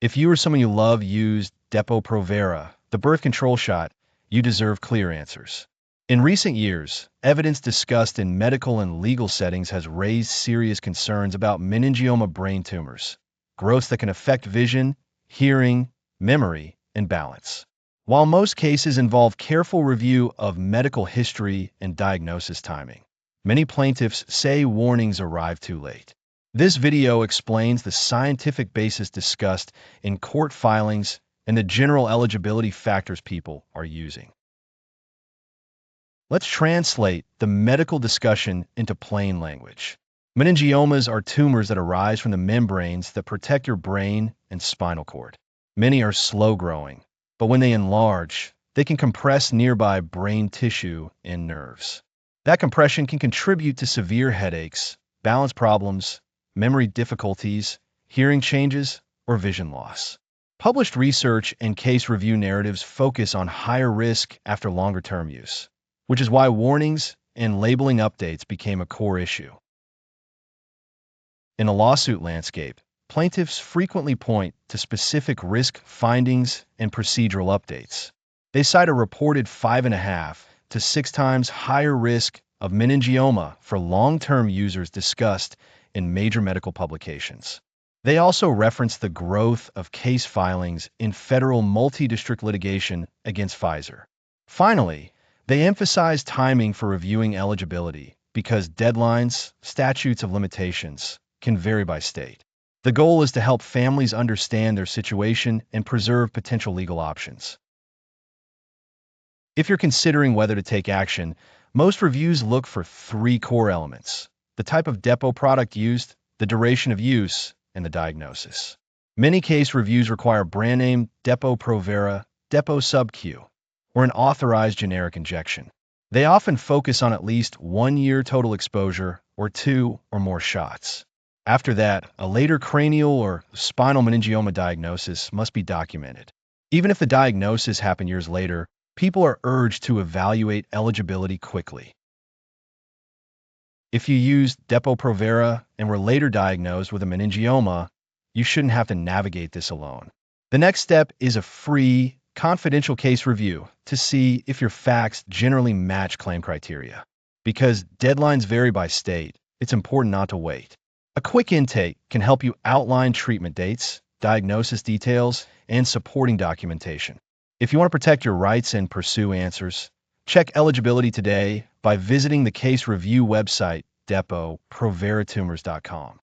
If you or someone you love used Depo-Provera, the birth control shot, you deserve clear answers. In recent years, evidence discussed in medical and legal settings has raised serious concerns about meningioma brain tumors, growths that can affect vision, hearing, memory, and balance. While most cases involve careful review of medical history and diagnosis timing, many plaintiffs say warnings arrive too late. This video explains the scientific basis discussed in court filings and the general eligibility factors people are using. Let's translate the medical discussion into plain language. Meningiomas are tumors that arise from the membranes that protect your brain and spinal cord. Many are slow-growing, but when they enlarge, they can compress nearby brain tissue and nerves. That compression can contribute to severe headaches, balance problems, memory difficulties, hearing changes, or vision loss. Published research and case review narratives focus on higher risk after longer-term use, which is why warnings and labeling updates became a core issue. In a lawsuit landscape, plaintiffs frequently point to specific risk findings and procedural updates. They cite a reported 5.5 to 6 times higher risk of meningioma for long-term users discussed in major medical publications. They also reference the growth of case filings in federal multi-district litigation against Pfizer. Finally, they emphasize timing for reviewing eligibility because deadlines, statutes of limitations, can vary by state. The goal is to help families understand their situation and preserve potential legal options. If you're considering whether to take action, most reviews look for 3 core elements: the type of Depo product used, the duration of use, and the diagnosis. Many case reviews require brand name Depo-Provera, Depo sub-Q, or an authorized generic injection. They often focus on at least 1 year total exposure or 2 or more shots. After that, a later cranial or spinal meningioma diagnosis must be documented. Even if the diagnosis happened years later, people are urged to evaluate eligibility quickly. If you used Depo-Provera and were later diagnosed with a meningioma, you shouldn't have to navigate this alone. The next step is a free, confidential case review to see if your facts generally match claim criteria. Because deadlines vary by state, it's important not to wait. A quick intake can help you outline treatment dates, diagnosis details, and supporting documentation. If you want to protect your rights and pursue answers, check eligibility today by visiting the case review website Depo-Provera Tumors.com.